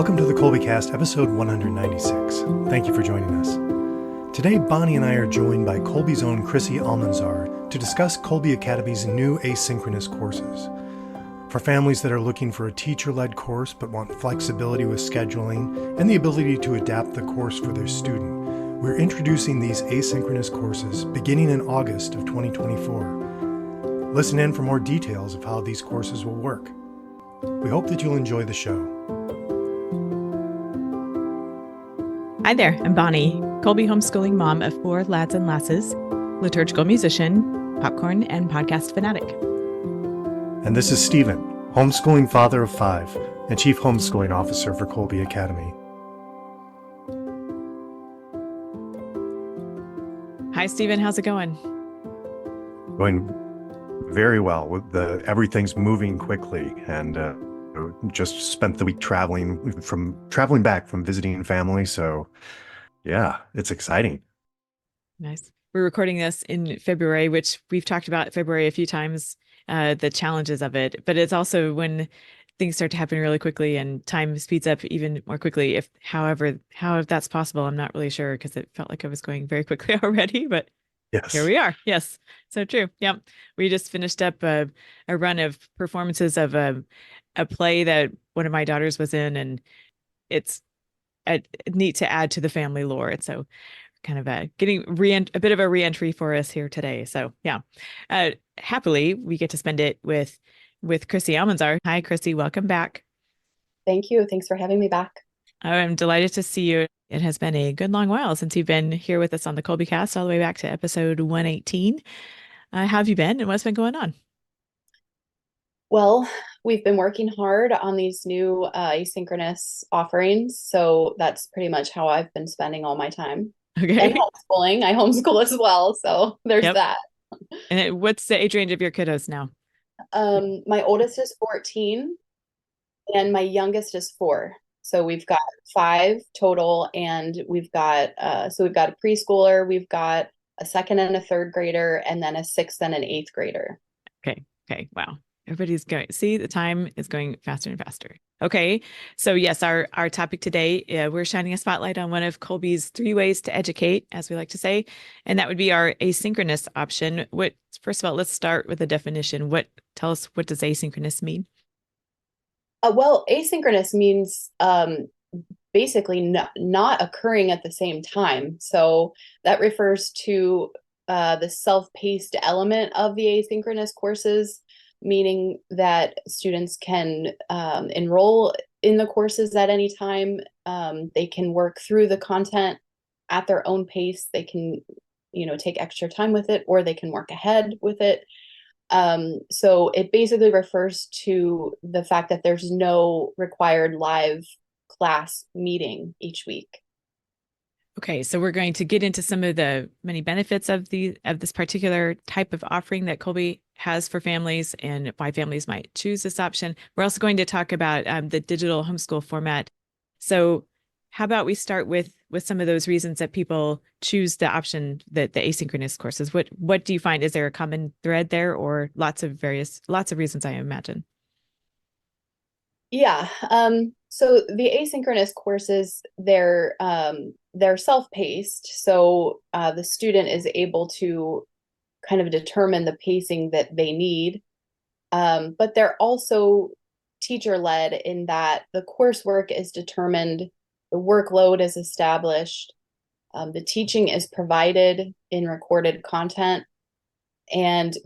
Welcome to the Kolbecast, episode 196. Thank you for joining us. Today, Bonnie and I are joined by Kolbe's own Chrissy Almanzar to discuss Kolbe Academy's new asynchronous courses. For families that are looking for a teacher-led course but want flexibility with scheduling and the ability to adapt the course for their student, we're introducing these asynchronous courses beginning in August of 2024. Listen in for more details of how these courses will work. We hope that you'll enjoy the show. Hi there, I'm Bonnie, Kolbe homeschooling mom of 4 lads and lasses, liturgical musician, popcorn, and podcast fanatic. And this is Stephen, homeschooling father of 5 and chief homeschooling officer for Kolbe Academy. Hi, Stephen. How's it going? Going very well. Everything's moving quickly, and just spent the week traveling back from visiting family. So yeah, it's exciting. Nice. We're recording this in February, which we've talked about February a few times, the challenges of it, but it's also when things start to happen really quickly and time speeds up even more quickly. How that's possible, I'm not really sure, because it felt like I was going very quickly already, but yes, here we are. Yes. So true. Yeah. We just finished up a run of performances of a play that one of my daughters was in, and it's neat to add to the family lore. So kind of getting a bit of a reentry for us here today. So yeah, happily we get to spend it with Chrissy Almanzar. Hi, Chrissy. Welcome back. Thank you. Thanks for having me back. I'm delighted to see you. It has been a good long while since you've been here with us on the Kolbecast, all the way back to episode 118. How have you been, and what's been going on? Well, we've been working hard on these new asynchronous offerings. So that's pretty much how I've been spending all my time. Okay. And homeschooling. I homeschool as well. So there's that. And what's the age range of your kiddos now? My oldest is 14 and my youngest is 4. So we've got 5 total, and we've got a preschooler, we've got a 2nd and a 3rd grader, and then a 6th and an 8th grader. Okay. Wow. Everybody's going. See, the time is going faster and faster. Okay. So yes, our topic today, we're shining a spotlight on one of Kolbe's 3 ways to educate, as we like to say, and that would be our asynchronous option. First of all, let's start with a definition. Tell us, what does asynchronous mean? Well, asynchronous means basically not occurring at the same time. So that refers to the self-paced element of the asynchronous courses, meaning that students can enroll in the courses at any time. They can work through the content at their own pace. They can, take extra time with it, or they can work ahead with it. So it basically refers to the fact that there's no required live class meeting each week. Okay, so we're going to get into some of the many benefits of this particular type of offering that Kolbe has for families, and why families might choose this option. We're also going to talk about the digital homeschool format. So how about we start with some of those reasons that people choose the option, that the asynchronous courses. What do you find? Is there a common thread there, or lots of reasons, I imagine? Yeah. So the asynchronous courses, they're self-paced. So the student is able to kind of determine the pacing that they need. But they're also teacher-led in that the coursework is determined, the workload is established, the teaching is provided in recorded content, and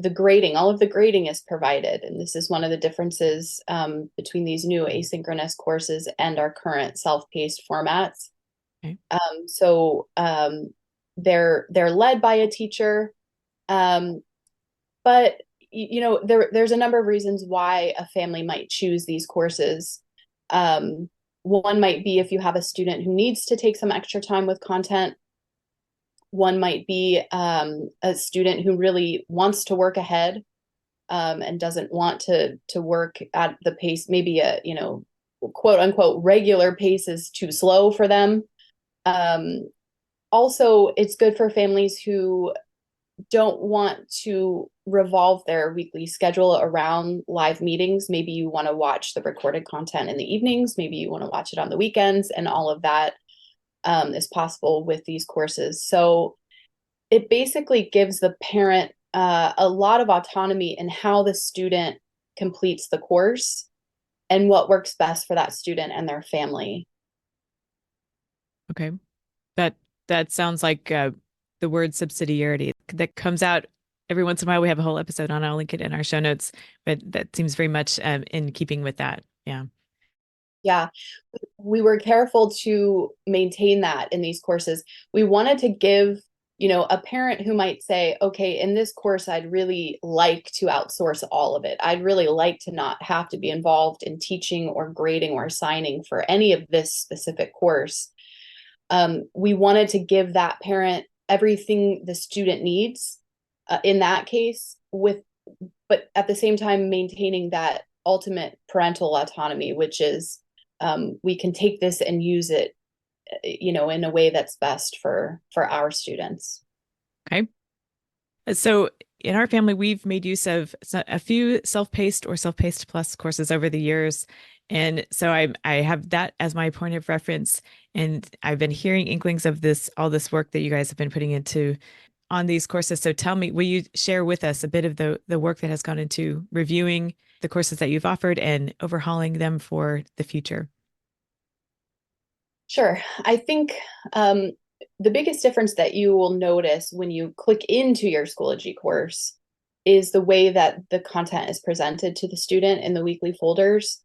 all of the grading is provided. And this is one of the differences between these new asynchronous courses and our current self-paced formats. Okay. So they're led by a teacher, but there's a number of reasons why a family might choose these courses. One might be if you have a student who needs to take some extra time with content. One might be a student who really wants to work ahead and doesn't want to work at the pace. Maybe a quote unquote regular pace is too slow for them. Also, it's good for families who don't want to revolve their weekly schedule around live meetings. Maybe you want to watch the recorded content in the evenings. Maybe you want to watch it on the weekends, and all of that is possible with these courses. So it basically gives the parent a lot of autonomy in how the student completes the course and what works best for that student and their family. Okay. That sounds like the word subsidiarity that comes out every once in a while. We have a whole episode on, I'll link it in our show notes, but that seems very much in keeping with that. Yeah. Yeah, we were careful to maintain that in these courses. We wanted to give, a parent who might say, okay, in this course, I'd really like to outsource all of it. I'd really like to not have to be involved in teaching or grading or assigning for any of this specific course. We wanted to give that parent everything the student needs in that case, but at the same time maintaining that ultimate parental autonomy, which is we can take this and use it, in a way that's best for our students. Okay. So in our family, we've made use of a few self-paced or self-paced plus courses over the years. And so I have that as my point of reference. And I've been hearing inklings of all this work that you guys have been putting into on these courses. So tell me, will you share with us a bit of the work that has gone into reviewing the courses that you've offered and overhauling them for the future? Sure. I think the biggest difference that you will notice when you click into your Schoology course is the way that the content is presented to the student in the weekly folders.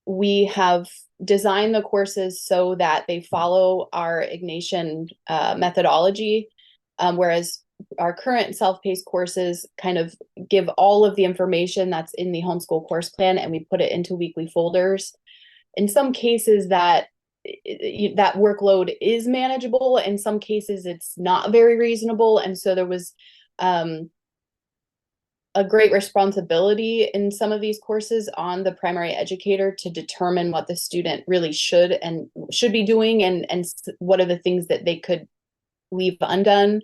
We have designed the courses so that they follow our Ignatian methodology, whereas our current self-paced courses kind of give all of the information that's in the homeschool course plan, and we put it into weekly folders. In some cases that workload is manageable. In some cases it's not very reasonable. And so there was a great responsibility in some of these courses on the primary educator to determine what the student really should be doing, and what are the things that they could leave undone.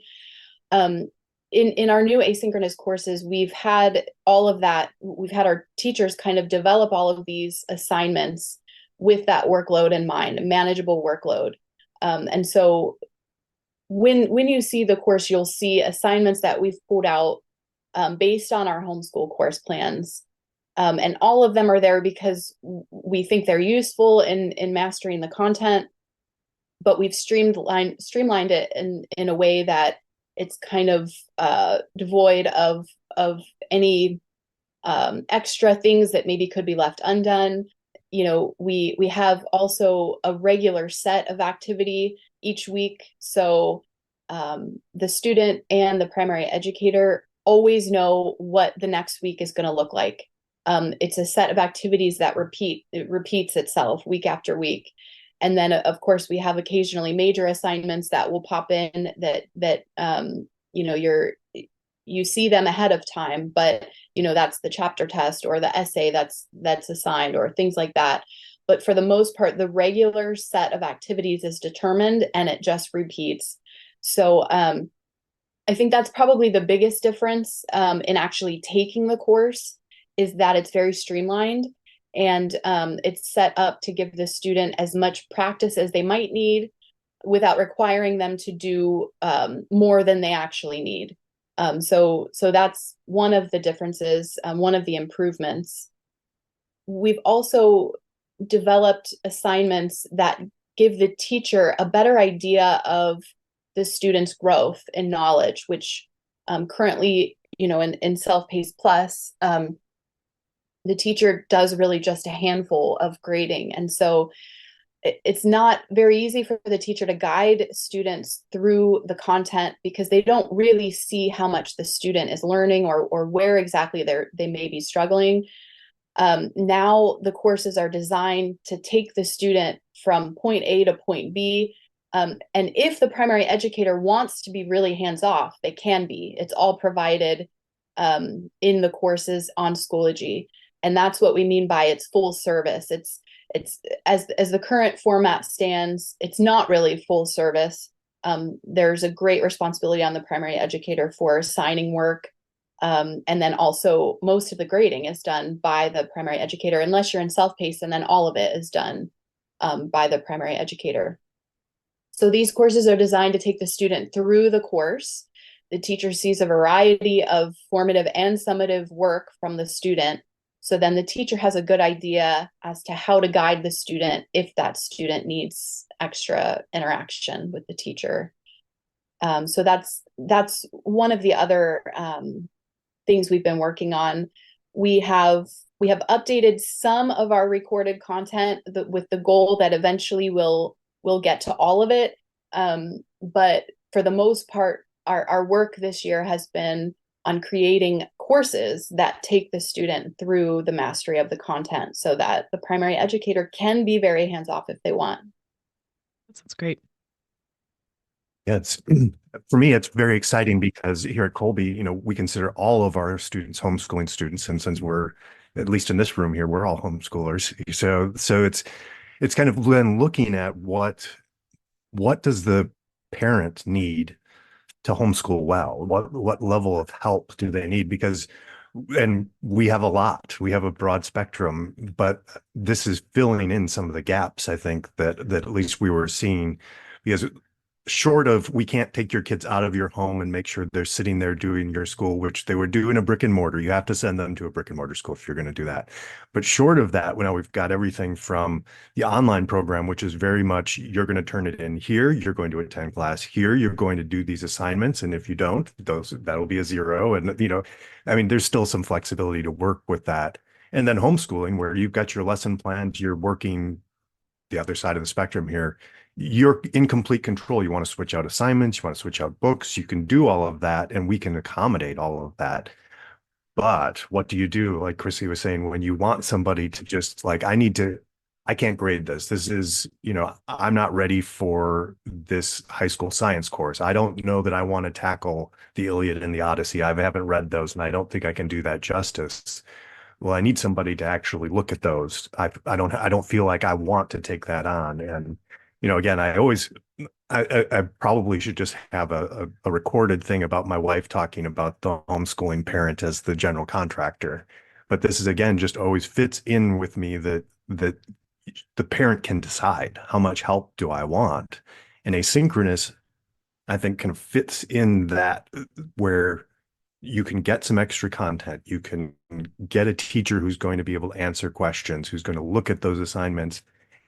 In our new asynchronous courses, we've had all of that. We've had our teachers kind of develop all of these assignments with that workload in mind, a manageable workload. And so when you see the course, you'll see assignments that we've pulled out based on our homeschool course plans. And all of them are there because we think they're useful in mastering the content, but we've streamlined it in a way that it's kind of devoid of any extra things that maybe could be left undone. We have also a regular set of activity each week. So the student and the primary educator always know what the next week is going to look like. It's a set of activities that repeats itself week after week. And then, of course, we have occasionally major assignments that will pop in that you see them ahead of time, but that's the chapter test or the essay that's assigned or things like that. But for the most part, the regular set of activities is determined and it just repeats. So I think that's probably the biggest difference in actually taking the course, is that it's very streamlined, and it's set up to give the student as much practice as they might need without requiring them to do more than they actually need. So that's one of the differences, one of the improvements. We've also developed assignments that give the teacher a better idea of the student's growth and knowledge, which currently, in Self-Paced Plus, the teacher does really just a handful of grading. And so it's not very easy for the teacher to guide students through the content because they don't really see how much the student is learning or where exactly they may be struggling. Now the courses are designed to take the student from point A to point B. And if the primary educator wants to be really hands-off, they can be. It's all provided in the courses on Schoology. And that's what we mean by it's full service. It's as the current format stands, it's not really full service. there's a great responsibility on the primary educator for assigning work. And then also most of the grading is done by the primary educator, unless you're in self-paced, and then all of it is done by the primary educator. So these courses are designed to take the student through the course. The teacher sees a variety of formative and summative work from the student. So then the teacher has a good idea as to how to guide the student if that student needs extra interaction with the teacher. So that's one of the other things we've been working on. We have updated some of our recorded content with the goal that eventually we'll get to all of it. But for the most part, our work this year has been on creating courses that take the student through the mastery of the content so that the primary educator can be very hands-off if they want. That sounds great. Yeah, for me, it's very exciting because here at Kolbe, we consider all of our students homeschooling students. And since we're, at least in this room here, we're all homeschoolers. So it's kind of then looking at what does the parent need to homeschool well? What level of help do they need? And we have a broad spectrum, but this is filling in some of the gaps, I think, that at least we were seeing, because short of, we can't take your kids out of your home and make sure they're sitting there doing your school, which they would do in a brick and mortar. You have to send them to a brick and mortar school if you're going to do that. But short of that, now we've got everything from the online program, which is very much, you're going to turn it in here, you're going to attend class here, you're going to do these assignments. And if you don't, that'll be a 0. And, there's still some flexibility to work with that. And then homeschooling, where you've got your lesson plans, you're working the other side of the spectrum here. You're in complete control. You want to switch out assignments, you want to switch out books, you can do all of that, and we can accommodate all of that. But what do you do? Like Chrissy was saying, when you want somebody to just like, I can't grade this. This is, I'm not ready for this high school science course. I don't know that I want to tackle the Iliad and the Odyssey. I haven't read those, and I don't think I can do that justice. Well, I need somebody to actually look at those. I don't feel like I want to take that on. And again, I probably should just have a recorded thing about my wife talking about the homeschooling parent as the general contractor. But this is, again, just always fits in with me that the parent can decide, how much help do I want? And asynchronous, I think, kind of fits in that, where you can get some extra content. You can get a teacher who's going to be able to answer questions, who's going to look at those assignments.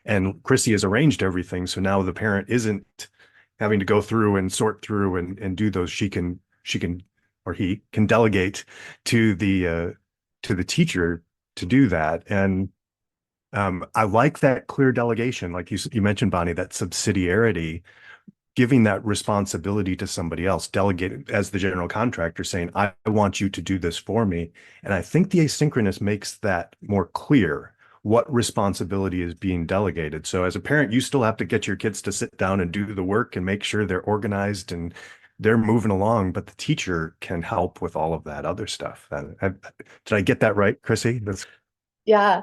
And Chrissy has arranged everything, so now the parent isn't having to go through and sort through and do those. She can, or he can delegate to the teacher to do that. And I like that clear delegation, like you mentioned, Bonnie, that subsidiarity, giving that responsibility to somebody else, delegated as the general contractor, saying, I want you to do this for me. And I think the asynchronous makes that more clear, what responsibility is being delegated. So as a parent, you still have to get your kids to sit down and do the work and make sure they're organized and they're moving along, but the teacher can help with all of that other stuff. Did I get that right, Chrissy? Yeah.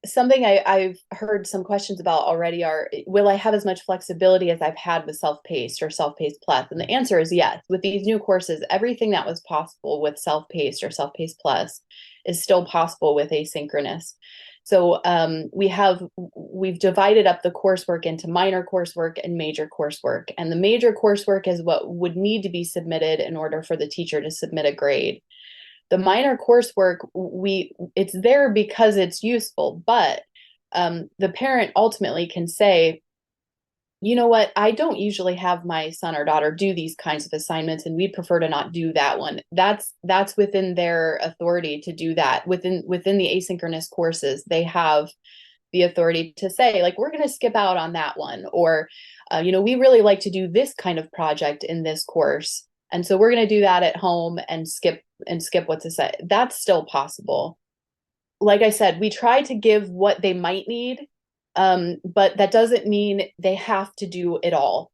Something I've heard some questions about already are, will I have as much flexibility as I've had with self-paced or self-paced plus? And the answer is yes. With these new courses, everything that was possible with self-paced or self-paced plus is still possible with asynchronous. So we've divided up the coursework into minor coursework and major coursework. And the major coursework is what would need to be submitted in order for the teacher to submit a grade. The minor coursework, it's there because it's useful, but the parent ultimately can say, you know what, I don't usually have my son or daughter do these kinds of assignments, and we'd prefer to not do that one. That's within their authority to do that. Within the asynchronous courses, they have the authority to say, like, we're going to skip out on that one, or we really like to do this kind of project in this course, and so we're going to do that at home and skip what's assigned. That's still possible. Like I said, we try to give what they might need, but that doesn't mean they have to do it all.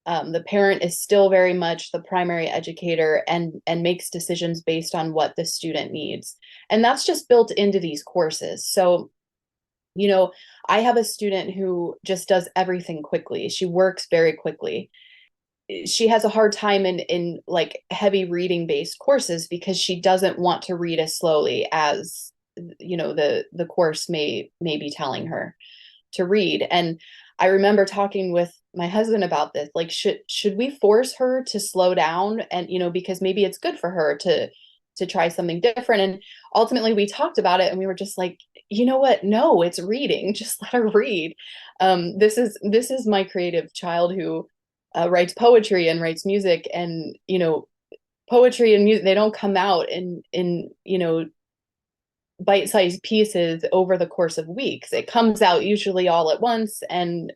The parent is still very much the primary educator and makes decisions based on what the student needs. And that's just built into these courses. So I have a student who just does everything quickly. She works very quickly. She has a hard time in like heavy reading based courses because she doesn't want to read as slowly as the course may be telling her to read. And I remember talking with my husband about this, like, should we force her to slow down? And because maybe it's good for her to try something different. And ultimately we talked about it and we were just like, you know what, no, it's reading, just let her read. This is my creative child who writes poetry and writes music, and poetry and music, they don't come out in bite-sized pieces over the course of weeks. It comes out usually all at once, and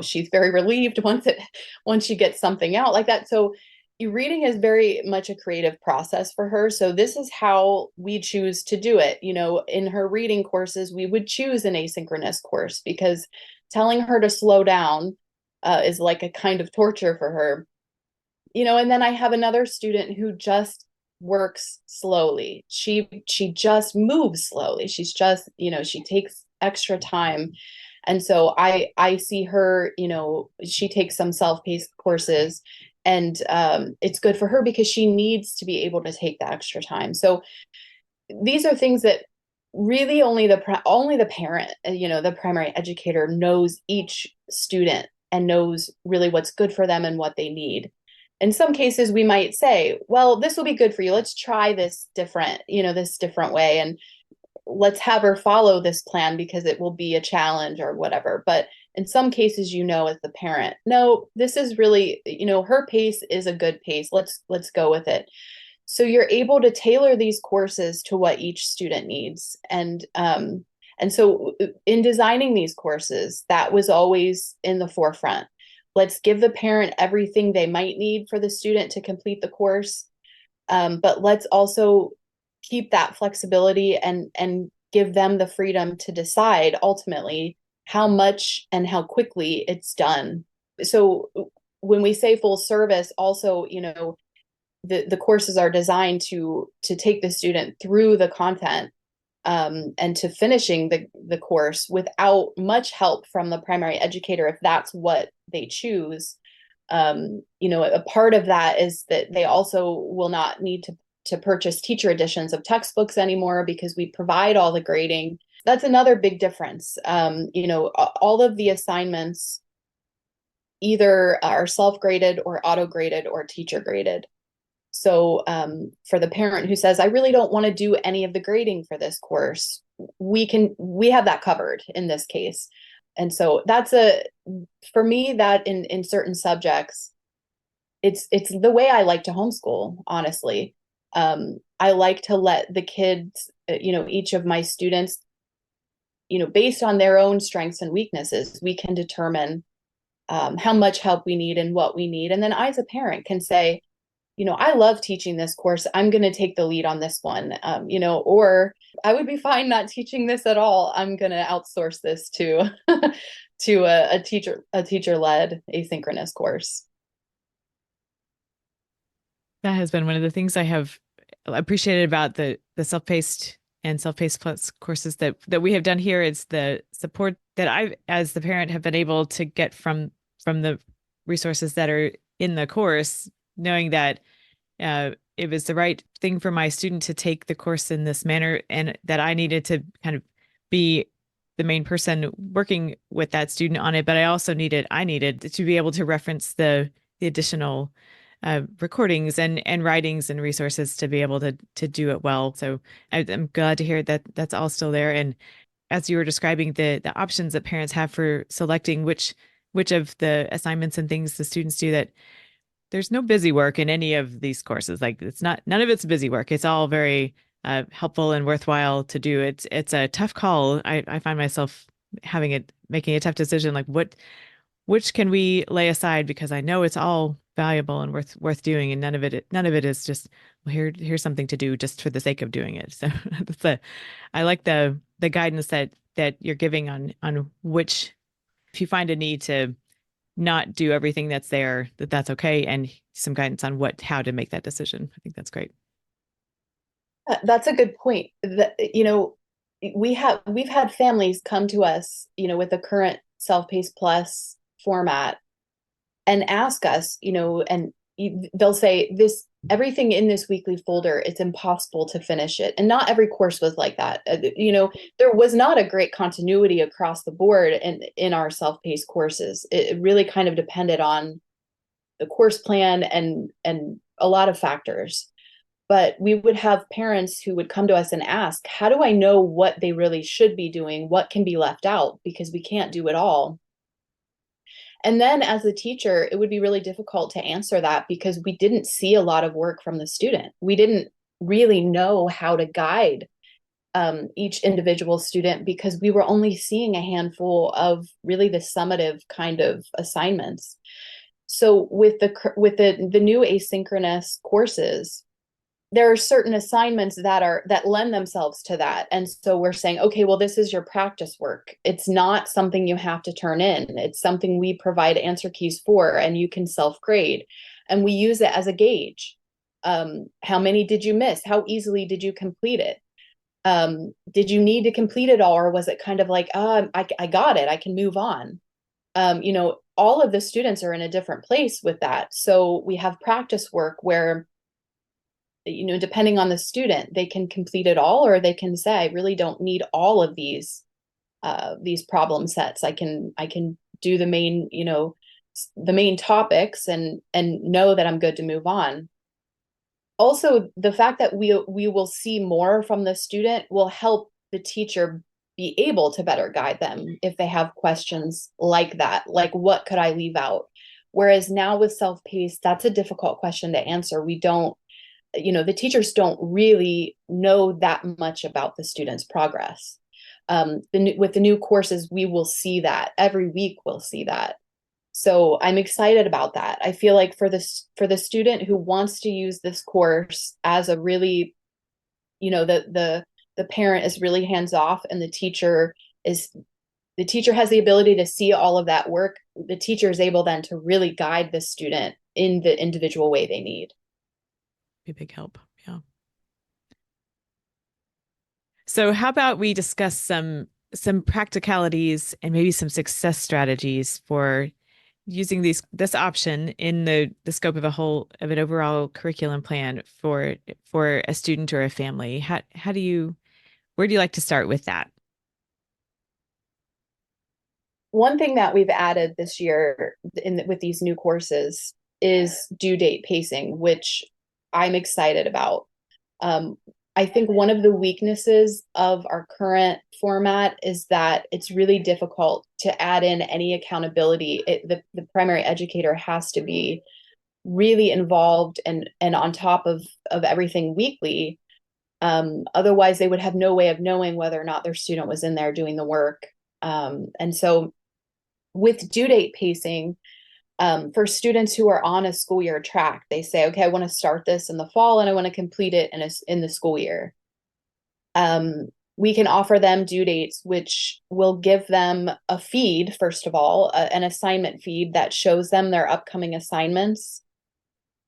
she's very relieved once she gets something out like that. So reading is very much a creative process for her. So this is how we choose to do it. In her reading courses, we would choose an asynchronous course because telling her to slow down is like a kind of torture for her. And then I have another student who just works slowly. She just moves slowly. She's just, she takes extra time. And so I see her, she takes some self-paced courses, and it's good for her because she needs to be able to take the extra time. So these are things that really only the parent, the primary educator knows each student and knows really what's good for them and what they need. In some cases, we might say, well, this will be good for you. Let's try this different way. And let's have her follow this plan because it will be a challenge or whatever. But in some cases, as the parent, no, this is really, her pace is a good pace. Let's go with it. So you're able to tailor these courses to what each student needs. And so in designing these courses, that was always in the forefront. Let's give the parent everything they might need for the student to complete the course. But let's also keep that flexibility and give them the freedom to decide ultimately how much and how quickly it's done. So when we say full service, also, the courses are designed to take the student through the content and to finishing the course without much help from the primary educator, if that's what they choose. A part of that is that they also will not need to purchase teacher editions of textbooks anymore because we provide all the grading. That's another big difference. All of the assignments either are self-graded or auto-graded or teacher graded. So for the parent who says, I really don't want to do any of the grading for this course, we have that covered in this case. And so for me, that in certain subjects, it's the way I like to homeschool, honestly. I like to let the kids, each of my students, based on their own strengths and weaknesses, we can determine how much help we need and what we need. And then I, as a parent, can say, I love teaching this course. I'm going to take the lead on this one, or I would be fine not teaching this at all. I'm going to outsource this to a teacher-led asynchronous course. That has been one of the things I have appreciated about the self-paced and self-paced plus courses that we have done here. Is the support that I, as the parent, have been able to get from the resources that are in the course, knowing that it was the right thing for my student to take the course in this manner, and that I needed to kind of be the main person working with that student on it. But I needed to be able to reference the additional recordings and writings and resources to be able to do it well. So I'm glad to hear that that's all still there. And as you were describing the options that parents have for selecting which of the assignments and things the students do, that there's no busy work in any of these courses. Like, none of it's busy work. It's all very helpful and worthwhile to do. It's a tough call. I find myself making a tough decision, like which can we lay aside, because I know it's all valuable and worth doing, and none of it is just, well, here's something to do just for the sake of doing it. So I like the guidance that you're giving on which, if you find a need to not do everything that's there, that's okay, and some guidance on how to make that decision. I think that's great. That's a good point. we've had families come to us, with the current Self-Paced Plus format and ask us, and they'll say everything in this weekly folder, it's impossible to finish it. And not every course was like that. There was not a great continuity across the board in our self-paced courses. It really kind of depended on the course plan and a lot of factors. But we would have parents who would come to us and ask, how do I know what they really should be doing? What can be left out? Because we can't do it all. And then as a teacher, it would be really difficult to answer that because we didn't see a lot of work from the student. We didn't really know how to guide each individual student because we were only seeing a handful of really the summative kind of assignments. So with the new asynchronous courses, there are certain assignments that lend themselves to that. And so we're saying, okay, well, this is your practice work. It's not something you have to turn in. It's something we provide answer keys for, and you can self-grade. And we use it as a gauge. How many did you miss? How easily did you complete it? Did you need to complete it all? Or was it kind of like, I got it, I can move on? All of the students are in a different place with that. So we have practice work where, depending on the student, they can complete it all, or they can say, I really don't need all of these problem sets. I can do the main topics and know that I'm good to move on. Also, the fact that we will see more from the student will help the teacher be able to better guide them if they have questions like that, like what could I leave out? Whereas now with self-paced, that's a difficult question to answer. We don't, the teachers don't really know that much about the student's progress. With the new courses, we will see that every week. We'll see that. So I'm excited about that. I feel like for the student who wants to use this course as a really, the parent is really hands off, and the teacher has the ability to see all of that work. The teacher is able then to really guide the student in the individual way they need. Be a big help. Yeah. So how about we discuss some practicalities and maybe some success strategies for using this option in the scope of an overall curriculum plan for a student or a family. Where do you like to start with that? One thing that we've added this year with these new courses is due date pacing, which I'm excited about. I think one of the weaknesses of our current format is that it's really difficult to add in any accountability. The primary educator has to be really involved and on top of everything weekly. Otherwise, they would have no way of knowing whether or not their student was in there doing the work. And so with due date pacing, for students who are on a school year track, they say, okay, I want to start this in the fall and I want to complete it in the school year. We can offer them due dates, which will give them a feed, first of all, an assignment feed that shows them their upcoming assignments.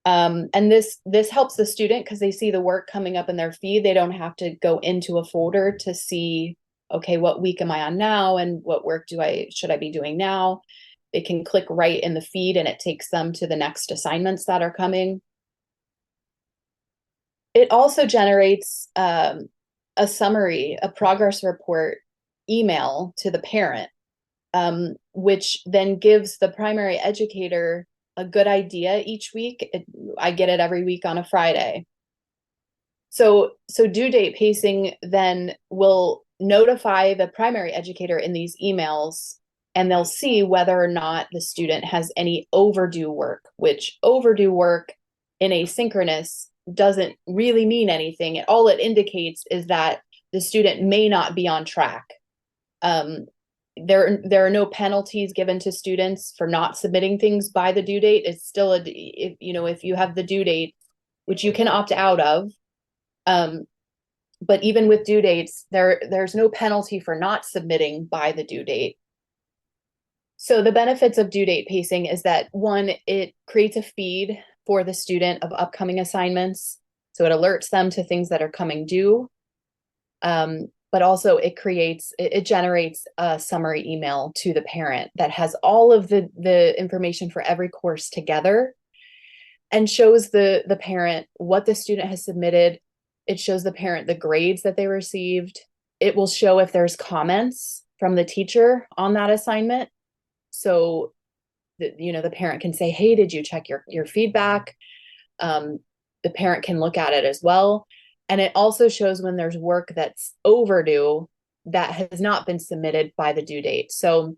And this helps the student because they see the work coming up in their feed. They don't have to go into a folder to see, okay, what week am I on now and what work should I be doing now? They can click right in the feed and it takes them to the next assignments that are coming. It also generates a summary, a progress report email to the parent, which then gives the primary educator a good idea each week. I get it every week on a Friday. So due date pacing then will notify the primary educator in these emails, and they'll see whether or not the student has any overdue work, which overdue work in asynchronous doesn't really mean anything. All it indicates is that the student may not be on track. There are no penalties given to students for not submitting things by the due date. It's still if you have the due date, which you can opt out of. But even with due dates, there's no penalty for not submitting by the due date. So the benefits of due date pacing is that, one, it creates a feed for the student of upcoming assignments. So it alerts them to things that are coming due. But but also it generates a summary email to the parent that has all of the information for every course together, and shows the parent what the student has submitted. It shows the parent the grades that they received. It will show if there's comments from the teacher on that assignment. So the parent can say, hey, did you check your feedback? The parent can look at it as well. And it also shows when there's work that's overdue that has not been submitted by the due date. So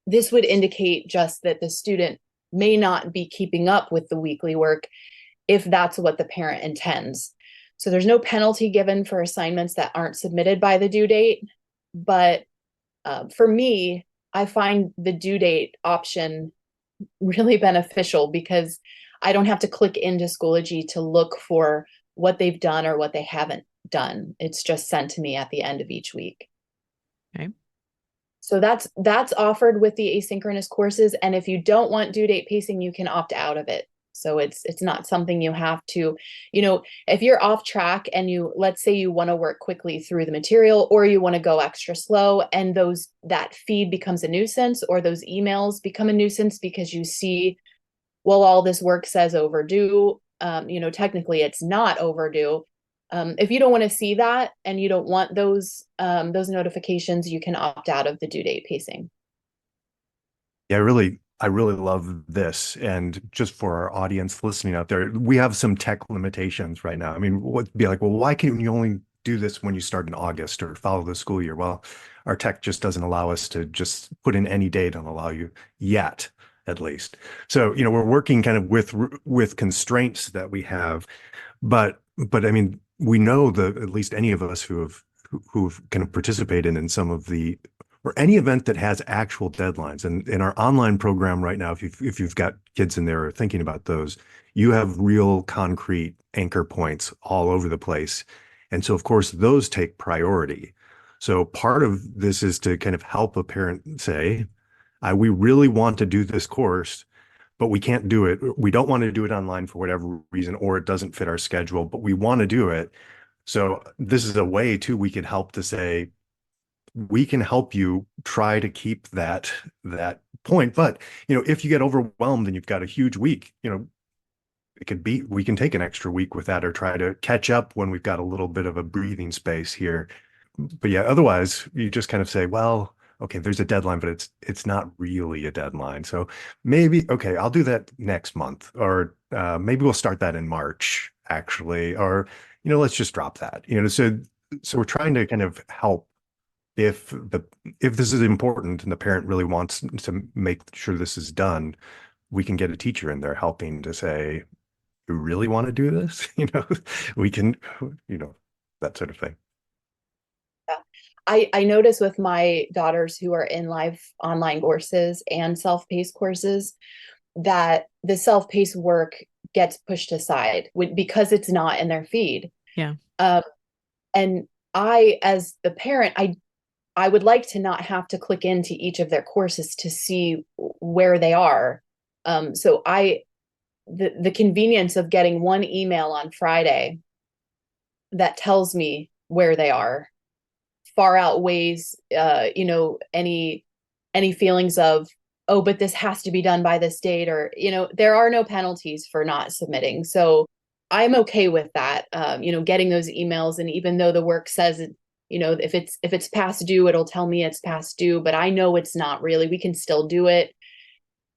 this would indicate just that the student may not be keeping up with the weekly work if that's what the parent intends. So there's no penalty given for assignments that aren't submitted by the due date. But for me, I find the due date option really beneficial because I don't have to click into Schoology to look for what they've done or what they haven't done. It's just sent to me at the end of each week. Okay. So that's offered with the asynchronous courses. And if you don't want due date pacing, you can opt out of it. So it's not something you have to, if you're off track and let's say you want to work quickly through the material, or you want to go extra slow, and that feed becomes a nuisance, or those emails become a nuisance because you see, well, all this work says overdue, technically it's not overdue. If you don't want to see that and you don't want those notifications, you can opt out of the due date pacing. Yeah, I really love this. And just for our audience listening out there, we have some tech limitations right now. I mean, be like, well, why can you only do this when you start in August or follow the school year? Well, our tech just doesn't allow us to just put in any date and allow you yet, at least. So, we're working kind of with constraints that we have, but I mean, we know that at least any of us who've kind of participated in some of or any event that has actual deadlines. And in our online program right now, if you've got kids in there or thinking about those, you have real concrete anchor points all over the place. And so, of course, those take priority. So part of this is to kind of help a parent say, we really want to do this course, but we can't do it. We don't want to do it online for whatever reason, or it doesn't fit our schedule, but we want to do it. So this is a way too, we could help to say, we can help you try to keep that point. But, if you get overwhelmed and you've got a huge week, we can take an extra week with that, or try to catch up when we've got a little bit of a breathing space here. But yeah, otherwise you just kind of say, well, okay, there's a deadline, but it's not really a deadline. So maybe, okay, I'll do that next month, or maybe we'll start that in March actually, or, let's just drop that, so we're trying to kind of help. If this is important and the parent really wants to make sure this is done, we can get a teacher in there helping to say, you really want to do this? We can, that sort of thing. Yeah. I notice with my daughters who are in live online courses and self-paced courses that the self-paced work gets pushed aside because it's not in their feed. Yeah. And I, as the parent, I would like to not have to click into each of their courses to see where they are. So the convenience of getting one email on Friday that tells me where they are far outweighs, any feelings of, oh, but this has to be done by this date, or, there are no penalties for not submitting. So I'm okay with that, getting those emails. And even though the work says, if it's past due, it'll tell me it's past due, but I know it's not really, we can still do it.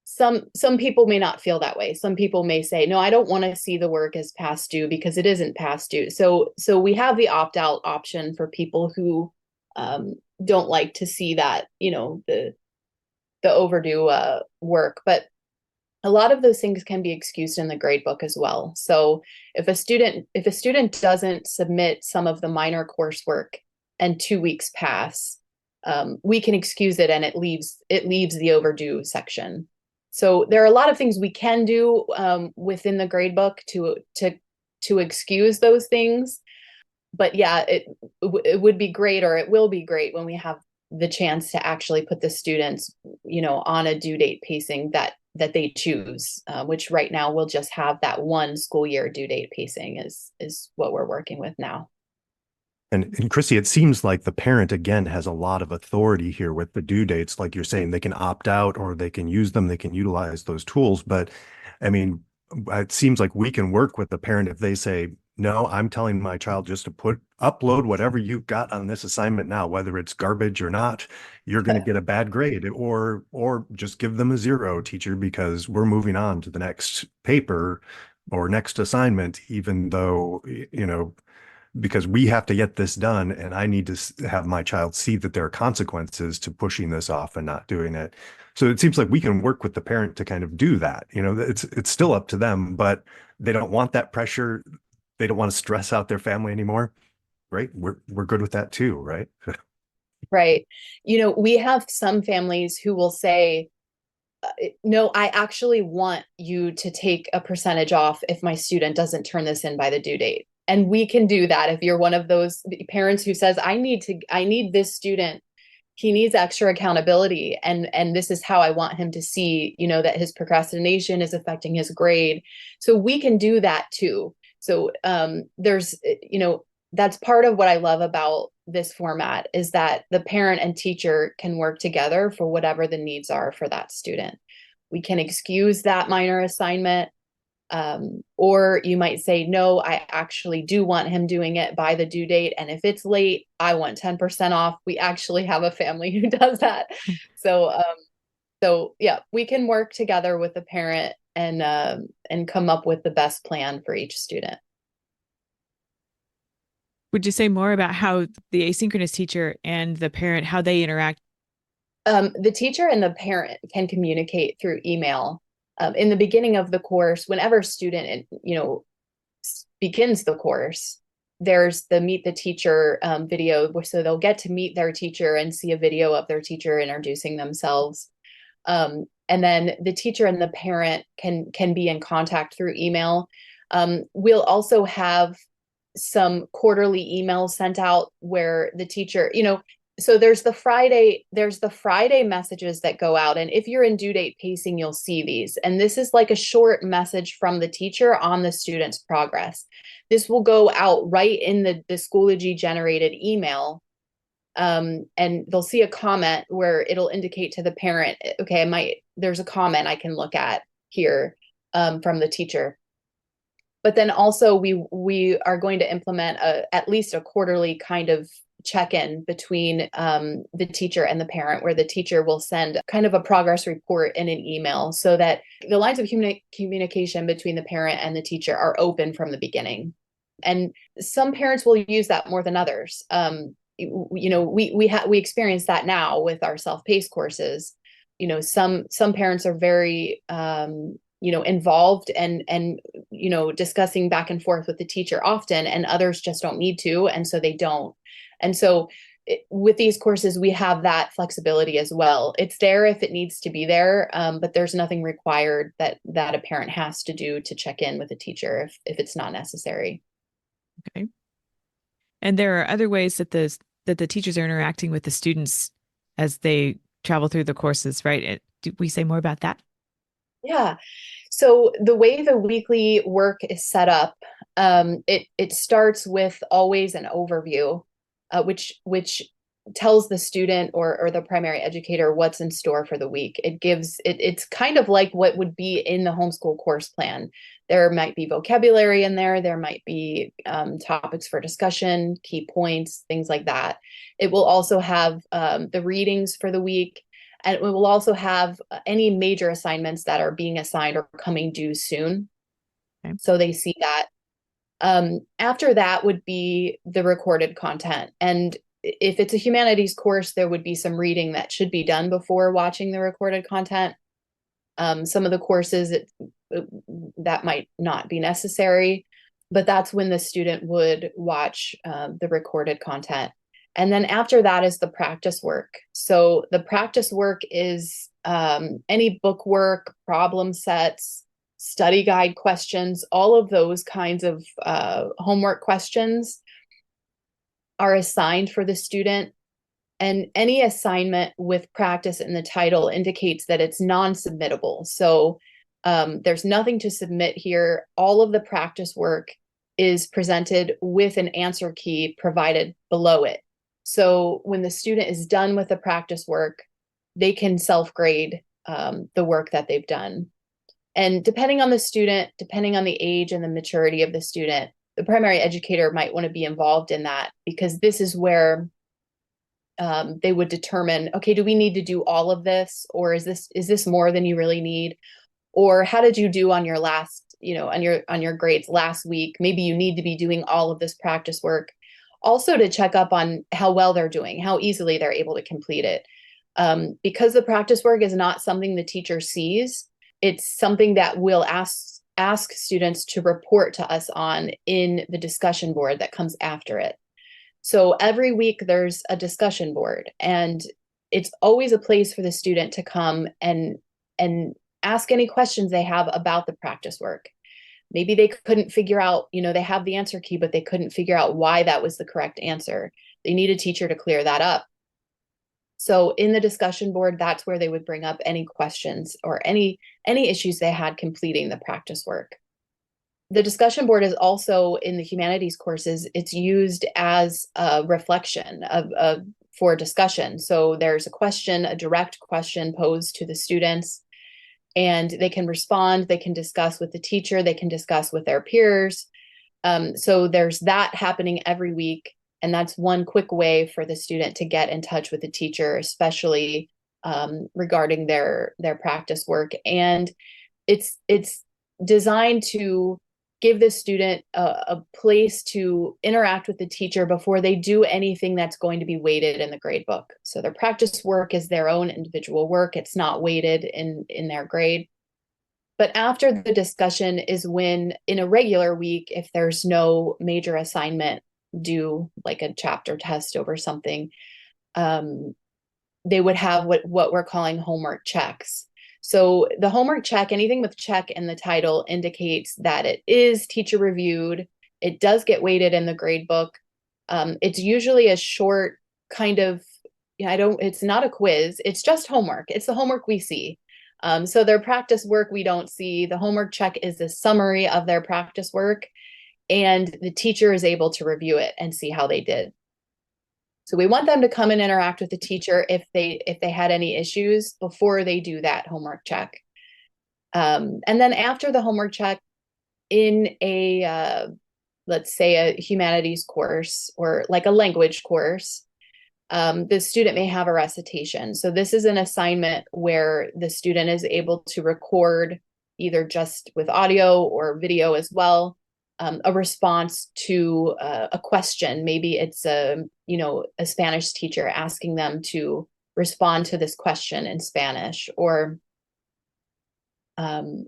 Some people may not feel that way. Some people may say, no, I don't want to see the work as past due because it isn't past due. So we have the opt-out option for people who don't like to see that, the overdue work. But a lot of those things can be excused in the gradebook as well. So if a student doesn't submit some of the minor coursework and 2 weeks pass, we can excuse it, and it leaves the overdue section. So there are a lot of things we can do within the gradebook to excuse those things. But yeah, it would be great, or it will be great when we have the chance to actually put the students, on a due date pacing that they choose, which right now we'll just have that one school year due date pacing is what we're working with now. And Chrissy, it seems like the parent again has a lot of authority here with the due dates. Like you're saying, they can opt out or they can use them, they can utilize those tools. But I mean, it seems like we can work with the parent if they say, no, I'm telling my child just to upload whatever you've got on this assignment now, whether it's garbage or not, you're going to get a bad grade, or just give them a 0, teacher, because we're moving on to the next paper or next assignment, even though, because we have to get this done and I need to have my child see that there are consequences to pushing this off and not doing it. So it seems like we can work with the parent to kind of do that. It's still up to them, but they don't want that pressure. They don't want to stress out their family anymore. Right? We're good with that too, right? Right. We have some families who will say, no, I actually want you to take a percentage off if my student doesn't turn this in by the due date. And we can do that if you're one of those parents who says, I need this student, he needs extra accountability, and this is how I want him to see, that his procrastination is affecting his grade. So we can do that too. So there's, that's part of what I love about this format, is that the parent and teacher can work together for whatever the needs are for that student. We can excuse that minor assignment. Or you might say, no, I actually do want him doing it by the due date. And if it's late, I want 10% off. We actually have a family who does that. So yeah, we can work together with the parent and come up with the best plan for each student. Would you say more about how the asynchronous teacher and the parent, how they interact? The teacher and the parent can communicate through email. In the beginning of the course, whenever a student, begins the course, there's the meet the teacher video, so they'll get to meet their teacher and see a video of their teacher introducing themselves. And then the teacher and the parent can be in contact through email. We'll also have some quarterly emails sent out where the teacher, so there's the Friday messages that go out. And if you're in due date pacing, you'll see these. And this is like a short message from the teacher on the student's progress. This will go out right in the Schoology generated email. And they'll see a comment where it'll indicate to the parent, okay, there's a comment I can look at here from the teacher. But then also we are going to implement at least a quarterly kind of check-in between the teacher and the parent, where the teacher will send kind of a progress report in an email, so that the lines of communication between the parent and the teacher are open from the beginning. And some parents will use that more than others. We experience that now with our self-paced courses. Some parents are very involved and discussing back and forth with the teacher often, and others just don't need to, and so they don't. And so with these courses, we have that flexibility as well. It's there if it needs to be there, but there's nothing required that a parent has to do to check in with a teacher if it's not necessary. Okay. And there are other ways that the teachers are interacting with the students as they travel through the courses, right? Do we say more about that? Yeah. So the way the weekly work is set up, it starts with always an overview, which tells the student or the primary educator what's in store for the week. It's kind of like what would be in the homeschool course plan. There might be vocabulary in there. There might be topics for discussion, key points, things like that. It will also have the readings for the week. And we will also have any major assignments that are being assigned or coming due soon. Okay. So they see that. After that would be the recorded content. And if it's a humanities course, there would be some reading that should be done before watching the recorded content. Some of the courses that might not be necessary, but that's when the student would watch the recorded content. And then after that is the practice work. So the practice work is any book work, problem sets, study guide questions, all of those kinds of homework questions are assigned for the student. And any assignment with practice in the title indicates that it's non-submittable. So there's nothing to submit here. All of the practice work is presented with an answer key provided below it. So when the student is done with the practice work, they can self-grade the work that they've done. And depending on the student, depending on the age and the maturity of the student, the primary educator might want to be involved in that, because this is where they would determine, okay, do we need to do all of this? Or is this more than you really need? Or how did you do on your last, on your grades last week? Maybe you need to be doing all of this practice work. Also to check up on how well they're doing, how easily they're able to complete it. Because the practice work is not something the teacher sees, it's something that we'll ask students to report to us on in the discussion board that comes after it. So every week there's a discussion board, and it's always a place for the student to come and ask any questions they have about the practice work. Maybe they couldn't figure out, they have the answer key, but they couldn't figure out why that was the correct answer. They need a teacher to clear that up. So in the discussion board, that's where they would bring up any questions or any issues they had completing the practice work. The discussion board is also in the humanities courses. It's used as a reflection for discussion. So there's a direct question posed to the students, and they can respond, they can discuss with the teacher, they can discuss with their peers. So there's that happening every week. And that's one quick way for the student to get in touch with the teacher, especially regarding their practice work. And it's designed to give the student a place to interact with the teacher before they do anything that's going to be weighted in the grade book. So their practice work is their own individual work. It's not weighted in their grade. But after the discussion is when, in a regular week, if there's no major assignment due, like a chapter test over something, they would have what we're calling homework checks. So the homework check, anything with check in the title, indicates that it is teacher reviewed. It does get weighted in the grade book. It's usually a short kind of, it's not a quiz. It's just homework. It's the homework we see. So their practice work we don't see. The homework check is a summary of their practice work, and the teacher is able to review it and see how they did. So we want them to come and interact with the teacher if they had any issues before they do that homework check. And then after the homework check, in let's say a humanities course or like a language course, the student may have a recitation. So this is an assignment where the student is able to record, either just with audio or video as well, a response to a question. Maybe it's a Spanish teacher asking them to respond to this question in Spanish, or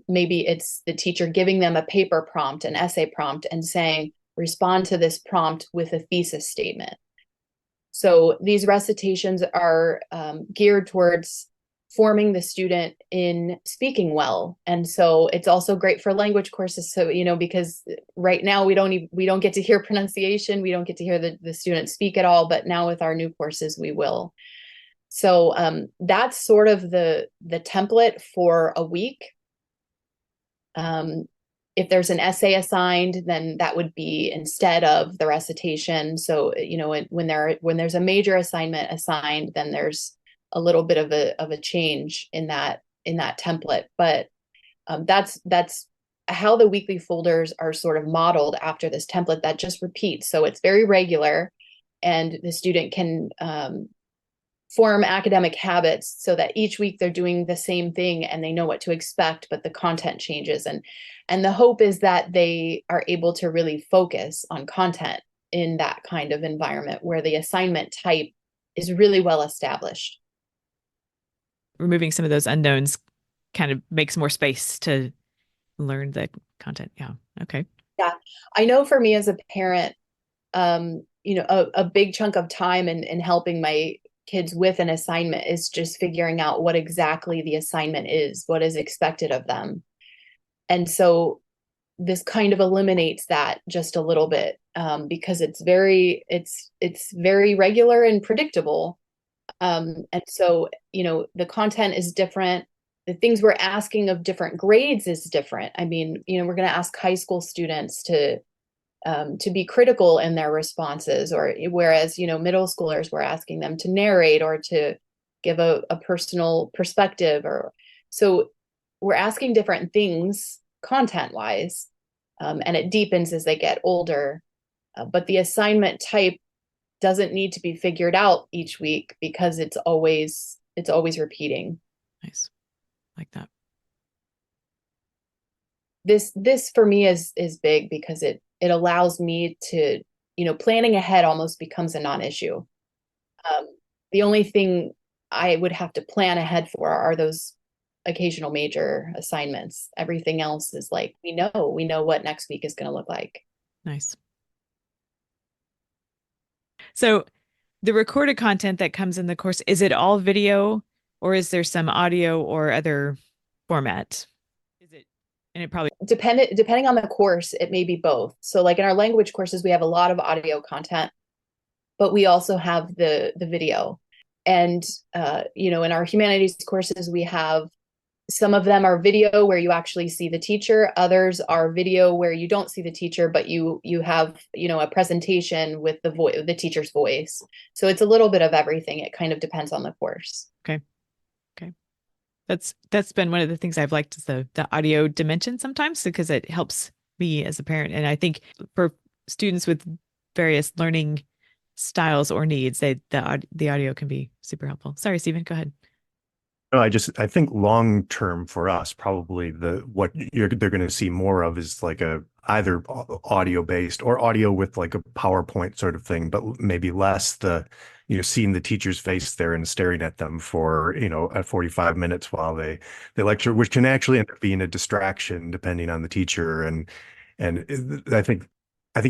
maybe it's the teacher giving them a paper prompt, an essay prompt, and saying, respond to this prompt with a thesis statement. So these recitations are geared towards forming the student in speaking well. And so it's also great for language courses. So, because right now we don't get to hear pronunciation. We don't get to hear the student speak at all, but now with our new courses, we will. So that's sort of the template for a week. If there's an essay assigned, then that would be instead of the recitation. So, when there's a major assignment assigned, then there's a little bit of a change in that template. But that's how the weekly folders are sort of modeled after this template that just repeats. So it's very regular, and the student can form academic habits so that each week they're doing the same thing and they know what to expect, but the content changes. And the hope is that they are able to really focus on content in that kind of environment where the assignment type is really well established. Removing some of those unknowns kind of makes more space to learn the content. Yeah. Okay. Yeah. I know for me as a parent, a big chunk of time in helping my kids with an assignment is just figuring out what exactly the assignment is, what is expected of them. And so this kind of eliminates that just a little bit, because it's very regular and predictable. And so, the content is different. The things we're asking of different grades is different. I mean, we're going to ask high school students to to be critical in their responses, or whereas, middle schoolers, we're asking them to narrate or to give a personal perspective, or so we're asking different things content wise, and it deepens as they get older. But the assignment type doesn't need to be figured out each week because it's always repeating. Nice. Like that. This for me is big because it allows me to, planning ahead almost becomes a non-issue. The only thing I would have to plan ahead for are those occasional major assignments. Everything else is like, we know what next week is going to look like. Nice. So the recorded content that comes in the course, is it all video, or is there some audio or other format? Is it, and it probably depending on the course, it may be both. So like in our language courses, we have a lot of audio content, but we also have the video. And in our humanities courses, we have some of them are video where you actually see the teacher. Others are video where you don't see the teacher, but you have, a presentation with the teacher's voice. So it's a little bit of everything. It kind of depends on the course. Okay. That's been one of the things I've liked, is the audio dimension sometimes, because it helps me as a parent. And I think for students with various learning styles or needs, the audio can be super helpful. Sorry, Stephen, go ahead. No, I think long term for us, probably they're going to see more of is like either audio based or audio with like a PowerPoint sort of thing, but maybe less seeing the teacher's face there and staring at them for, at 45 minutes while they lecture, which can actually end up being a distraction depending on the teacher. And I think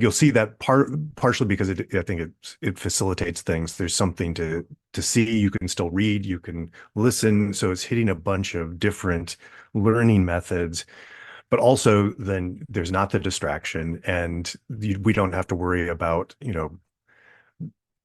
you'll see that partially because I think it facilitates things. There's something to see. You can still read, you can listen. So it's hitting a bunch of different learning methods, but also then there's not the distraction, and we don't have to worry about,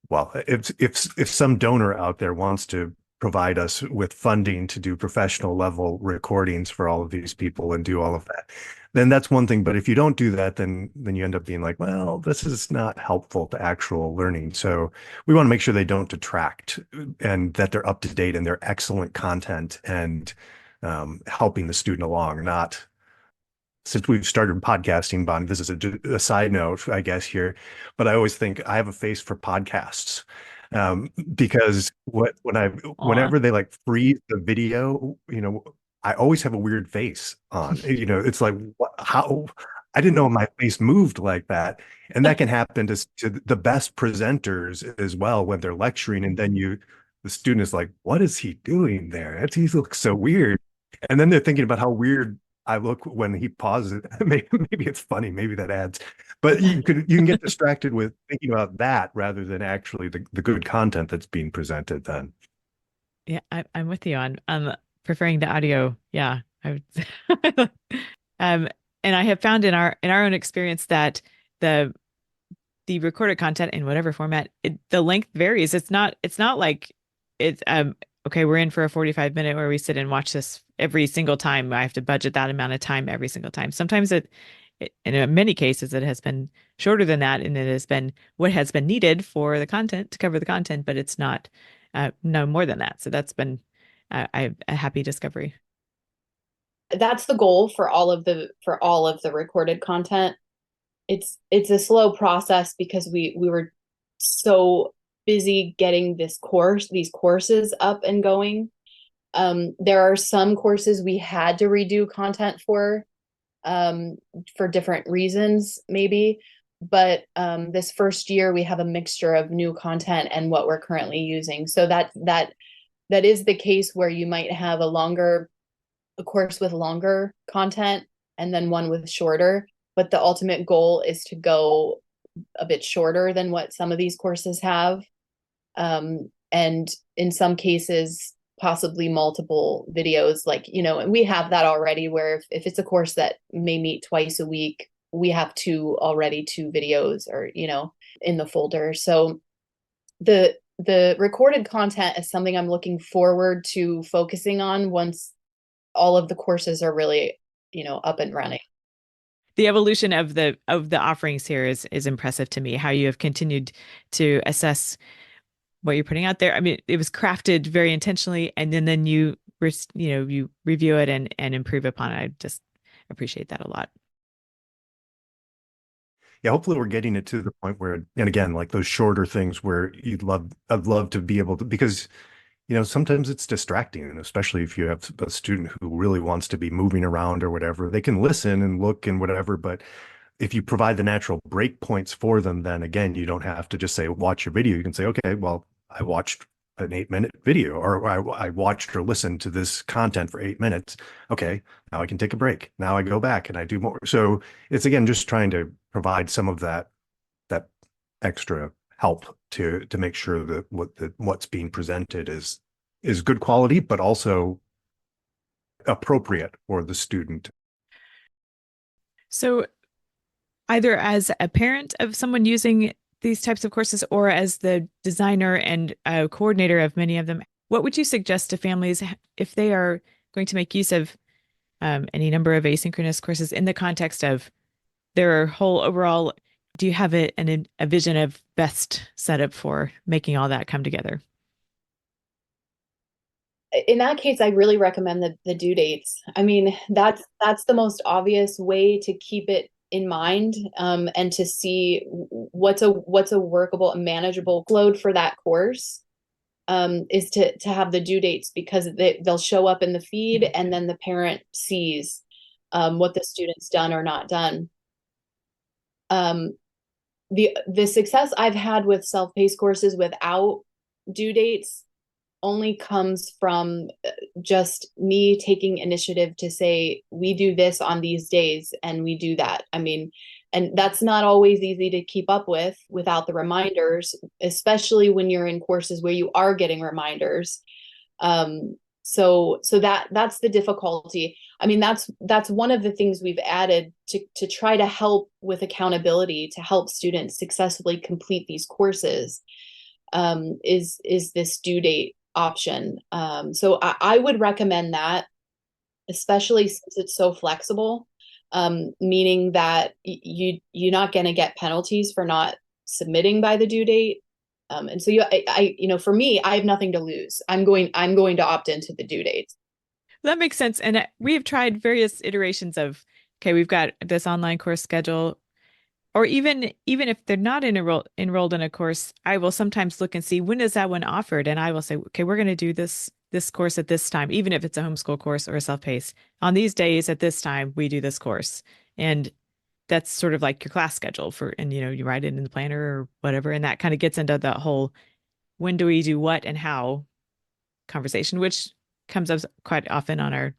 well, if some donor out there wants to provide us with funding to do professional level recordings for all of these people and do all of that, then that's one thing. But if you don't do that, then you end up being like, well, this is not helpful to actual learning. So we want to make sure they don't detract, and that they're up to date and they're excellent content and helping the student along. Not, since we've started podcasting, Bonnie, this is a side note, I guess, here, but I always think I have a face for podcasts. Because whenever they like freeze the video, I always have a weird face on. It's like, how? I didn't know my face moved like that, and that can happen to the best presenters as well when they're lecturing, and then the student is like, "What is he doing there? He looks so weird," and then they're thinking about how weird I look when he pauses. Maybe it's funny. Maybe that adds. But you can get distracted with thinking about that rather than actually the good content that's being presented then. Yeah, I'm with you on preferring the audio. Yeah. And I have found in our own experience that the recorded content in whatever format, the length varies. It's not like it's okay, we're in for a 45-minute where we sit and watch this every single time. I have to budget that amount of time every single time. Sometimes in many cases, it has been shorter than that, and it has been what has been needed for the content to cover the content, but it's not no more than that. So that's been a happy discovery. That's the goal for all of the recorded content. It's a slow process because we were so busy getting these courses up and going. There are some courses we had to redo content for different reasons, maybe. But this first year, we have a mixture of new content and what we're currently using. So that is the case where you might have a course with longer content and then one with shorter. But the ultimate goal is to go a bit shorter than what some of these courses have. And in some cases, possibly multiple videos, and we have that already, where if it's a course that may meet twice a week, we have two videos or, in the folder. So the recorded content is something I'm looking forward to focusing on once all of the courses are really, up and running. the evolution of the offerings here is impressive to me. How you have continued to assess what you're putting out there. I mean, it was crafted very intentionally, and then you you review it and improve upon it. I just appreciate that a lot. Yeah, hopefully we're getting it to the point where, and again, like those shorter things where I'd love to be able to, because, sometimes it's distracting, and especially if you have a student who really wants to be moving around or whatever, they can listen and look and whatever, but if you provide the natural break points for them, then again, you don't have to just say, watch your video. You can say, okay, well, I watched an 8-minute video, or I watched or listened to this content for 8 minutes. Okay, now I can take a break. Now I go back and I do more. So it's, again, just trying to provide some of that extra help to make sure that what's being presented is good quality, but also appropriate for the student. So either as a parent of someone using these types of courses or as the designer and coordinator of many of them, what would you suggest to families if they are going to make use of any number of asynchronous courses in the context of their whole overall? Do you have a vision of best setup for making all that come together? In that case, I really recommend the due dates. I mean, that's the most obvious way to keep it in mind, and to see what's a workable and manageable load for that course, is to have the due dates, because they'll show up in the feed, and then the parent sees what the student's done or not done. The success I've had with self-paced courses without due dates only comes from just me taking initiative to say, we do this on these days and we do that. I mean, and that's not always easy to keep up with without the reminders, especially when you're in courses where you are getting reminders. So that's the difficulty. I mean, that's one of the things we've added to try to help with accountability, to help students successfully complete these courses, is this due date option. So I would recommend that, especially since it's so flexible, meaning that you're not going to get penalties for not submitting by the due date. And so for me, I have nothing to lose. I'm going to opt into the due dates. That makes sense. And we have tried various iterations of, okay, we've got this online course schedule. Or even if they're not enrolled in a course, I will sometimes look and see when is that one offered, and I will say, okay, we're going to do this course at this time, even if it's a homeschool course or a self-paced. On these days at this time, we do this course, and that's sort of like your class schedule and you write it in the planner or whatever, and that kind of gets into the whole when do we do what and how conversation, which comes up quite often on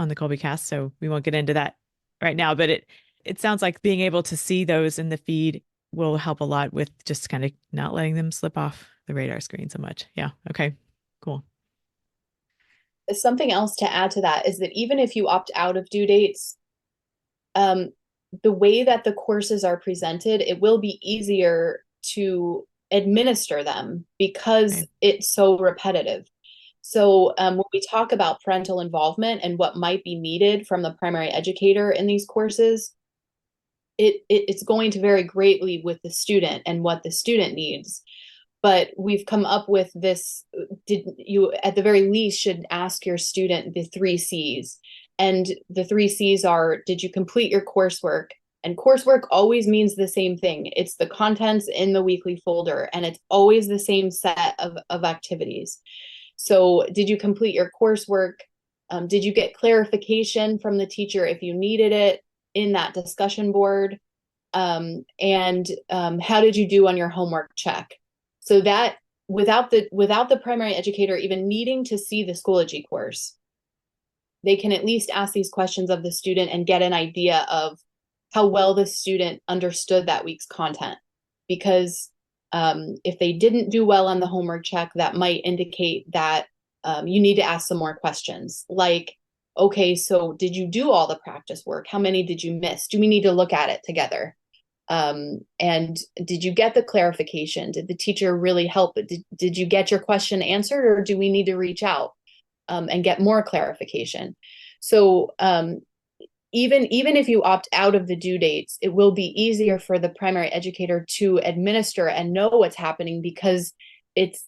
the Kolbecast. So we won't get into that right now, but it sounds like being able to see those in the feed will help a lot with just kind of not letting them slip off the radar screen so much. Yeah. Okay, cool. Something else to add to that is that even if you opt out of due dates, the way that the courses are presented, it will be easier to administer them because it's so repetitive. So when we talk about parental involvement and what might be needed from the primary educator in these courses, it's going to vary greatly with the student and what the student needs. But we've come up with this, you at the very least should ask your student the 3 C's. And the 3 C's are, did you complete your coursework? And coursework always means the same thing. It's the contents in the weekly folder, and it's always the same set of activities. So did you complete your coursework? Did you get clarification from the teacher if you needed it in that discussion board? And how did you do on your homework check? So that without the primary educator even needing to see the Schoology course, they can at least ask these questions of the student and get an idea of how well the student understood that week's content. Because if they didn't do well on the homework check, that might indicate that you need to ask some more questions. Like, okay, so did you do all the practice work? How many did you miss? Do we need to look at it together? And did you get the clarification? Did the teacher really help? Did you get your question answered, or do we need to reach out and get more clarification? So even if you opt out of the due dates, it will be easier for the primary educator to administer and know what's happening, because it's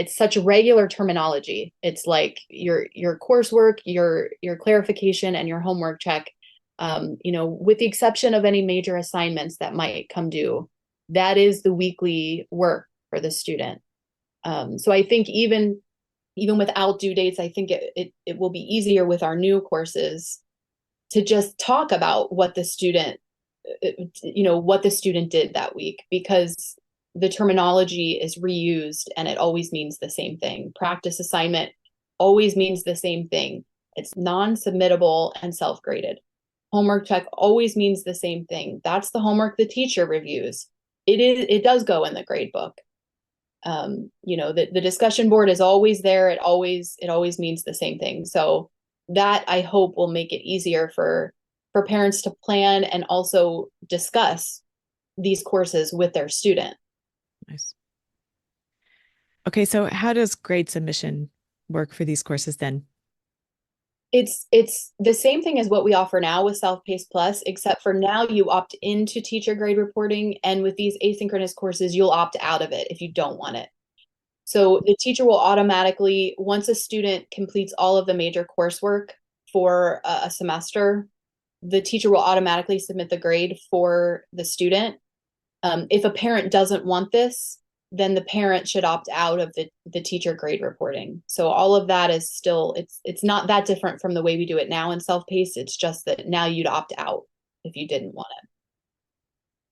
such regular terminology. It's like your coursework, your clarification, and your homework check. With the exception of any major assignments that might come due, that is the weekly work for the student. So I think even without due dates, I think it will be easier with our new courses to just talk about what the student did that week, because the terminology is reused and it always means the same thing. Practice assignment always means the same thing. It's non-submittable and self-graded. Homework check always means the same thing. That's the homework the teacher reviews. It does go in the grade book. The discussion board is always there. It always means the same thing. So that, I hope, will make it easier for parents to plan and also discuss these courses with their student. Nice. Okay, so how does grade submission work for these courses then? It's the same thing as what we offer now with Self-Paced Plus, except for now you opt into teacher grade reporting, and with these asynchronous courses, you'll opt out of it if you don't want it. So the teacher will automatically, once a student completes all of the major coursework for a semester, the teacher will automatically submit the grade for the student. If a parent doesn't want this, then the parent should opt out of the teacher grade reporting. So all of that is still, it's not that different from the way we do it now in self-paced. It's just that now you'd opt out if you didn't want it.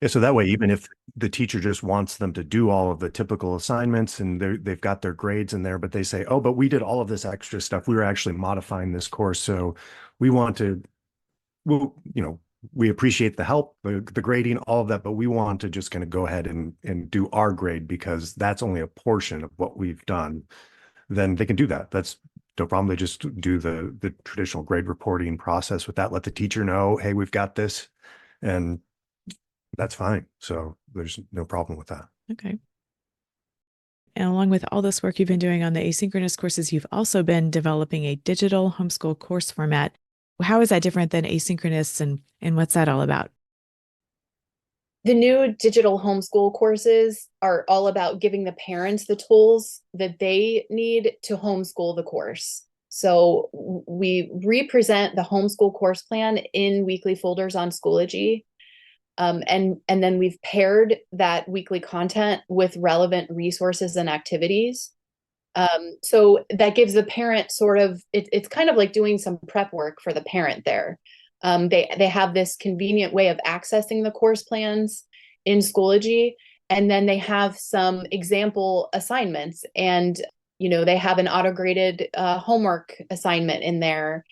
Yeah, so that way, even if the teacher just wants them to do all of the typical assignments and they've got their grades in there, but they say, oh, but we did all of this extra stuff. We were actually modifying this course. So we want to, well, we appreciate the help, the grading, all of that, but we want to just kind of go ahead and do our grade because that's only a portion of what we've done. Then they can do that. That's no problem. They just do the traditional grade reporting process with that. Let the teacher know, hey, we've got this, and that's fine. So there's no problem with that. Okay. And along with all this work you've been doing on the asynchronous courses, you've also been developing a digital homeschool course format. How is that different than asynchronous, and what's that all about? The new digital homeschool courses are all about giving the parents the tools that they need to homeschool the course. So we represent the homeschool course plan in weekly folders on Schoology. And then we've paired that weekly content with relevant resources and activities. So that gives the parent sort of, it's kind of like doing some prep work for the parent there. They have this convenient way of accessing the course plans in Schoology, and then they have some example assignments, and they have an auto-graded homework assignment in there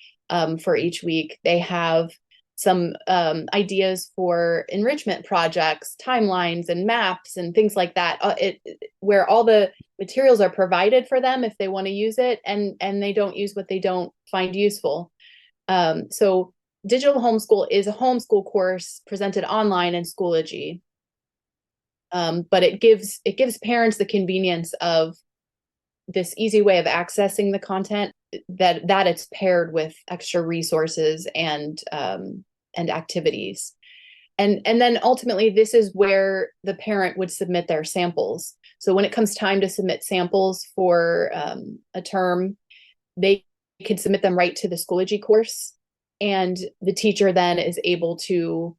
for each week. They have some ideas for enrichment projects, timelines and maps and things like that, where all the materials are provided for them if they want to use it, and they don't use what they don't find useful. So digital homeschool is a homeschool course presented online in Schoology, but it gives parents the convenience of this easy way of accessing the content that it's paired with extra resources and activities. And then ultimately, this is where the parent would submit their samples. So when it comes time to submit samples for a term, they could submit them right to the Schoology course. And the teacher then is able to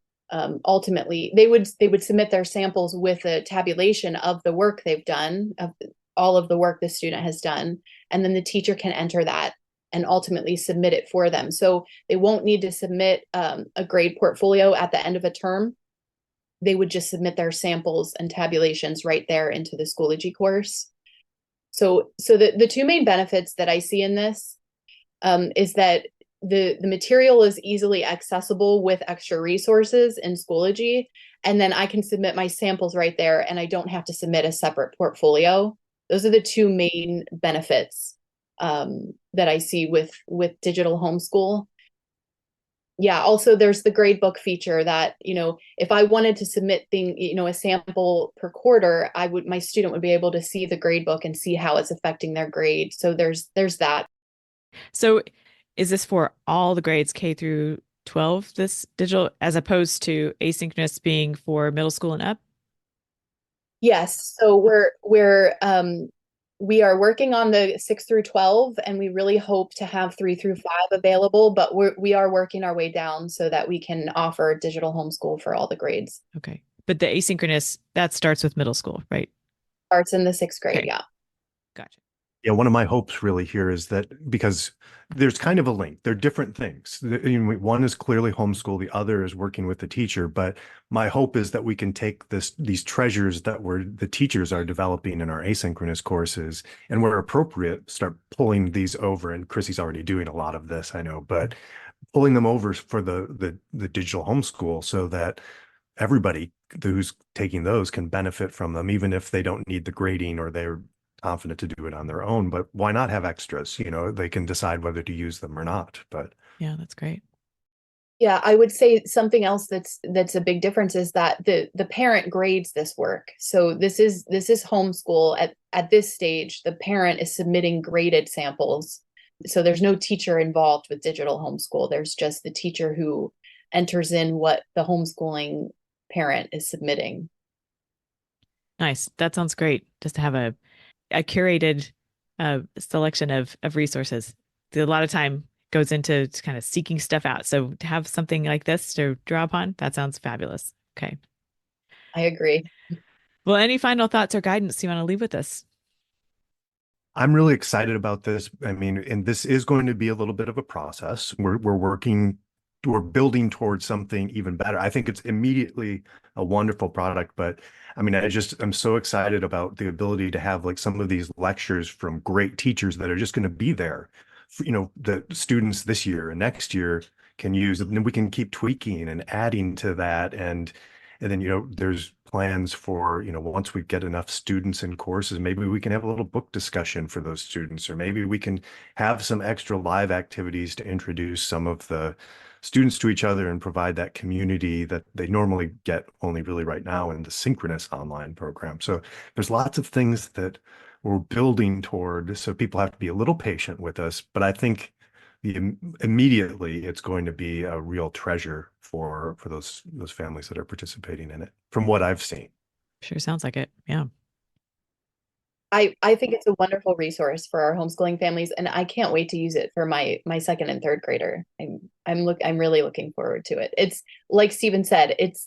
ultimately, they would submit their samples with a tabulation of the work they've done, of all of the work the student has done. And then the teacher can enter that and ultimately submit it for them. So they won't need to submit a grade portfolio at the end of a term. They would just submit their samples and tabulations right there into the Schoology course. So the two main benefits that I see in this is that the material is easily accessible with extra resources in Schoology, and then I can submit my samples right there, and I don't have to submit a separate portfolio. Those are the two main benefits that I see with digital homeschool. Yeah, also there's the gradebook feature that, if I wanted to submit a sample per quarter, my student would be able to see the gradebook and see how it's affecting their grade. So there's that. So is this for all the grades, K through 12, this digital, as opposed to asynchronous being for middle school and up? Yes. So we are working on the 6 through 12, and we really hope to have 3 through 5 available, but we are working our way down so that we can offer digital homeschool for all the grades. Okay. But the asynchronous, that starts with middle school, right? Starts in the 6th grade. Okay. Yeah. Gotcha. Yeah, one of my hopes really here is that because there's kind of a link, they're different things. One is clearly homeschool, the other is working with the teacher. But my hope is that we can take these treasures that the teachers are developing in our asynchronous courses, and where appropriate, start pulling these over. And Chrissy's already doing a lot of this, I know, but pulling them over for the digital homeschool so that everybody who's taking those can benefit from them, even if they don't need the grading or they're confident to do it on their own. But why not have extras? They can decide whether to use them or not. But yeah, that's great. Yeah, I would say something else that's a big difference is that the parent grades this work. So this is homeschool. At this stage, the parent is submitting graded samples. So there's no teacher involved with digital homeschool. There's just the teacher who enters in what the homeschooling parent is submitting. Nice. That sounds great. Just to have a curated selection of resources. A lot of time goes into kind of seeking stuff out. So to have something like this to draw upon, that sounds fabulous. Okay. I agree. Well, any final thoughts or guidance you want to leave with us? I'm really excited about this. I mean, and this is going to be a little bit of a process. We're building towards something even better. I think it's immediately a wonderful product, but I mean, I'm so excited about the ability to have like some of these lectures from great teachers that are just going to be there. The students this year and next year can use, and then we can keep tweaking and adding to that. And then, there's plans for, once we get enough students in courses, maybe we can have a little book discussion for those students, or maybe we can have some extra live activities to introduce some of the students to each other and provide that community that they normally get only really right now in the synchronous online program. So there's lots of things that we're building toward. So people have to be a little patient with us, but I think immediately it's going to be a real treasure for those families that are participating in it, from what I've seen. Sure sounds like it. Yeah. I think it's a wonderful resource for our homeschooling families, and I can't wait to use it for my 2nd and 3rd grader. I'm really looking forward to it. It's like Stephen said, it's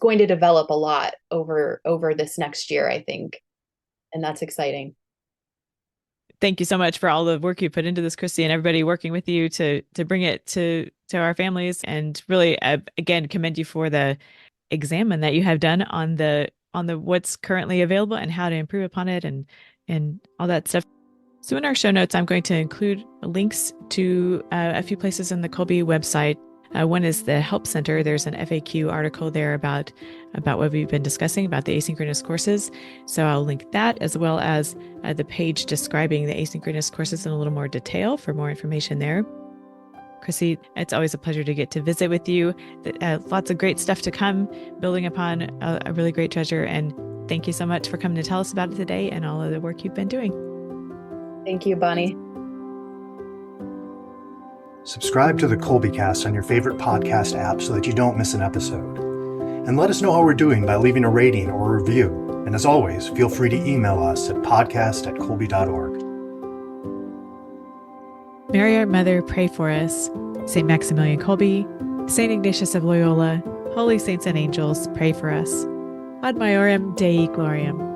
going to develop a lot over this next year, I think, and that's exciting. Thank you so much for all the work you put into this, Chrissy, and everybody working with you to bring it to our families. And really, again, commend you for the examine that you have done on the what's currently available and how to improve upon it and all that stuff. So in our show notes, I'm going to include links to a few places on the Kolbe website. One is the Help Center. There's an FAQ article there about what we've been discussing about the asynchronous courses. So I'll link that, as well as the page describing the asynchronous courses in a little more detail for more information there. Chrissy, it's always a pleasure to get to visit with you. Lots of great stuff to come, building upon a really great treasure. And thank you so much for coming to tell us about it today and all of the work you've been doing. Thank you, Bonnie. Subscribe to the Kolbecast on your favorite podcast app so that you don't miss an episode. And let us know how we're doing by leaving a rating or a review. And as always, feel free to email us at podcast@kolbe.org. Mary, our Mother, pray for us. St. Maximilian Kolbe, St. Ignatius of Loyola, holy saints and angels, pray for us. Ad maiorem Dei gloriam.